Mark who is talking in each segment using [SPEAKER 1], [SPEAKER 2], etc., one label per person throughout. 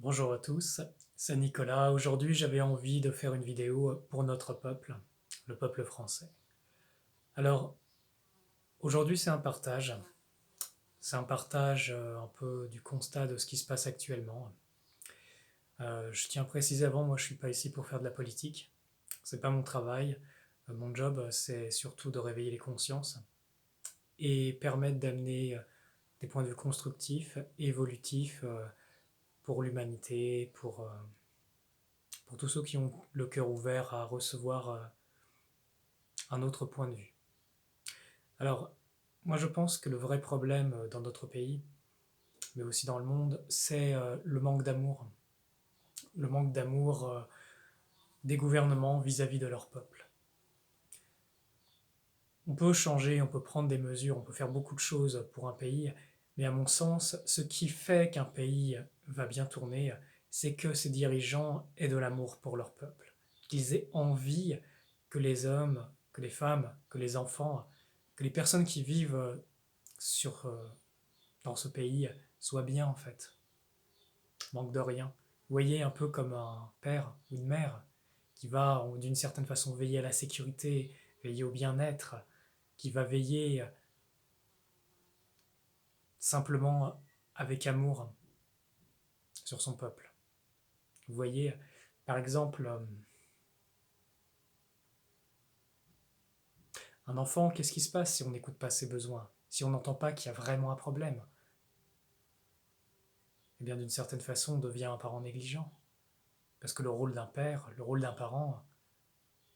[SPEAKER 1] Bonjour à tous, c'est Nicolas. Aujourd'hui, j'avais envie de faire une vidéo pour notre peuple, le peuple français. Alors, aujourd'hui, c'est un partage. C'est un partage un peu du constat de ce qui se passe actuellement. Je tiens à préciser avant, moi, je suis pas ici pour faire de la politique. C'est pas mon travail. Mon job, c'est surtout de réveiller les consciences et permettre d'amener des points de vue constructifs, évolutifs pour l'humanité, pour tous ceux qui ont le cœur ouvert à recevoir un autre point de vue. Alors, moi je pense que le vrai problème dans notre pays, mais aussi dans le monde, c'est le manque d'amour. Le manque d'amour des gouvernements vis-à-vis de leur peuple. On peut changer, on peut prendre des mesures, on peut faire beaucoup de choses pour un pays, mais à mon sens, ce qui fait qu'un pays va bien tourner, c'est que ses dirigeants aient de l'amour pour leur peuple, qu'ils aient envie que les hommes, que les femmes, que les enfants, que les personnes qui vivent sur, dans ce pays soient bien en fait, manque de rien. Vous voyez un peu comme un père ou une mère qui va d'une certaine façon veiller à la sécurité, veiller au bien-être, qui va veiller simplement avec amour sur son peuple. Vous voyez, par exemple, un enfant, qu'est-ce qui se passe si on n'écoute pas ses besoins, si on n'entend pas qu'il y a vraiment un problème? Eh bien, d'une certaine façon, on devient un parent négligent. Parce que le rôle d'un père, le rôle d'un parent,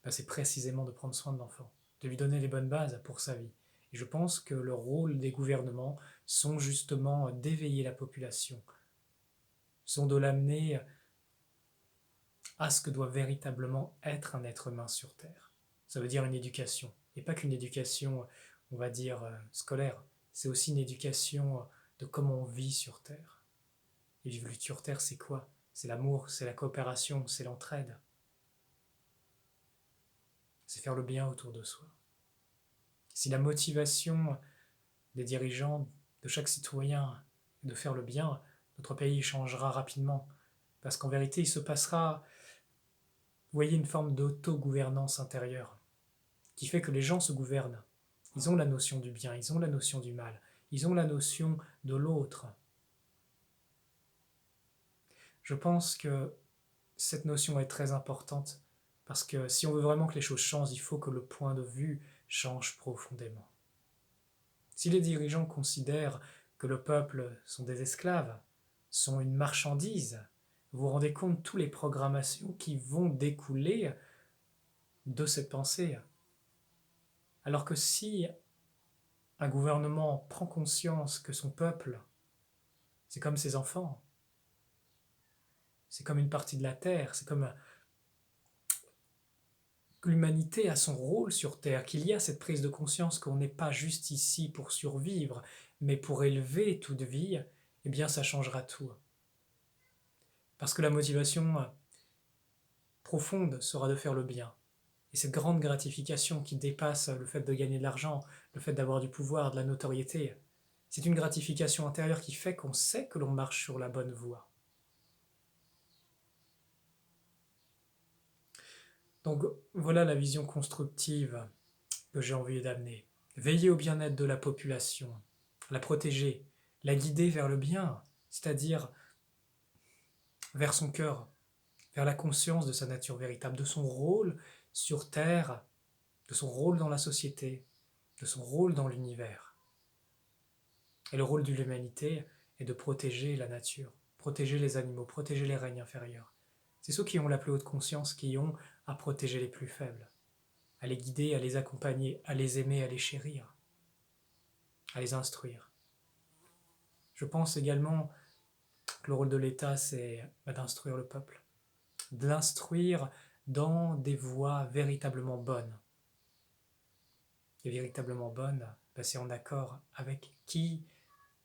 [SPEAKER 1] ben, c'est précisément de prendre soin de l'enfant, de lui donner les bonnes bases pour sa vie. Et je pense que le rôle des gouvernements sont justement d'éveiller la population, sont de l'amener à ce que doit véritablement être un être humain sur Terre. Ça veut dire une éducation. Et pas qu'une éducation, on va dire, scolaire. C'est aussi une éducation de comment on vit sur Terre. Et vivre sur Terre, c'est quoi? C'est l'amour, c'est la coopération, c'est l'entraide. C'est faire le bien autour de soi. Si la motivation des dirigeants, de chaque citoyen, est de faire le bien, notre pays changera rapidement. Parce qu'en vérité, il se passera, vous voyez, une forme d'autogouvernance intérieure qui fait que les gens se gouvernent. Ils ont la notion du bien, ils ont la notion du mal, ils ont la notion de l'autre. Je pense que cette notion est très importante parce que si on veut vraiment que les choses changent, il faut que le point de vue change profondément. Si les dirigeants considèrent que le peuple sont des esclaves, sont une marchandise, vous vous rendez compte de toutes les programmations qui vont découler de cette pensée. Alors que si un gouvernement prend conscience que son peuple, c'est comme ses enfants, c'est comme une partie de la terre, c'est comme que l'humanité a son rôle sur Terre, qu'il y a cette prise de conscience qu'on n'est pas juste ici pour survivre, mais pour élever toute vie, eh bien ça changera tout. Parce que la motivation profonde sera de faire le bien. Et cette grande gratification qui dépasse le fait de gagner de l'argent, le fait d'avoir du pouvoir, de la notoriété, c'est une gratification intérieure qui fait qu'on sait que l'on marche sur la bonne voie. Donc voilà la vision constructive que j'ai envie d'amener. Veiller au bien-être de la population, la protéger, la guider vers le bien, c'est-à-dire vers son cœur, vers la conscience de sa nature véritable, de son rôle sur Terre, de son rôle dans la société, de son rôle dans l'univers. Et le rôle de l'humanité est de protéger la nature, protéger les animaux, protéger les règnes inférieurs. C'est ceux qui ont la plus haute conscience qui ont à protéger les plus faibles, à les guider, à les accompagner, à les aimer, à les chérir, à les instruire. Je pense également que le rôle de l'État, c'est d'instruire le peuple, de l'instruire dans des voies véritablement bonnes. Et véritablement bonnes, c'est en accord avec qui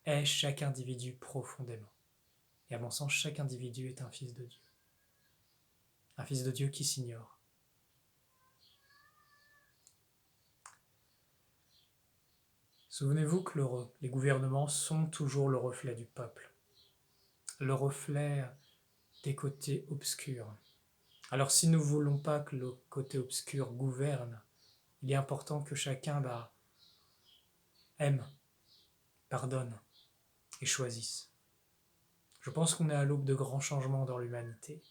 [SPEAKER 1] est chaque individu profondément. Et à mon sens, chaque individu est un fils de Dieu. Un fils de Dieu qui s'ignore. Souvenez-vous que les gouvernements sont toujours le reflet du peuple. Le reflet des côtés obscurs. Alors si nous ne voulons pas que le côté obscur gouverne, il est important que chacun aime, pardonne et choisisse. Je pense qu'on est à l'aube de grands changements dans l'humanité.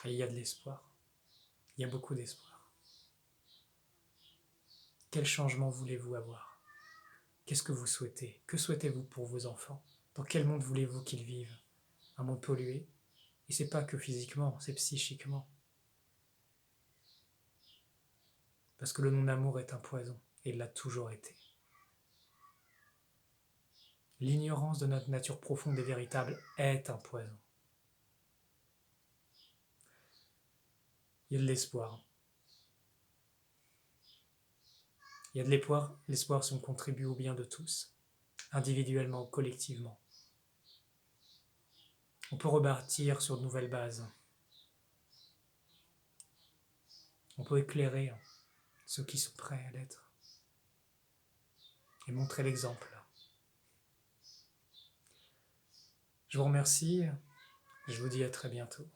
[SPEAKER 1] Et il y a de l'espoir. Il y a beaucoup d'espoir. Quel changement voulez-vous avoir? Qu'est-ce que vous souhaitez? Que souhaitez-vous pour vos enfants? Dans quel monde voulez-vous qu'ils vivent? Un monde pollué? Et c'est pas que physiquement, c'est psychiquement. Parce que le non-amour est un poison, et il l'a toujours été. L'ignorance de notre nature profonde et véritable est un poison. Il y a de l'espoir. Il y a de l'espoir si on contribue au bien de tous, individuellement ou collectivement. On peut rebâtir sur de nouvelles bases. On peut éclairer ceux qui sont prêts à l'être et montrer l'exemple. Je vous remercie, je vous dis à très bientôt.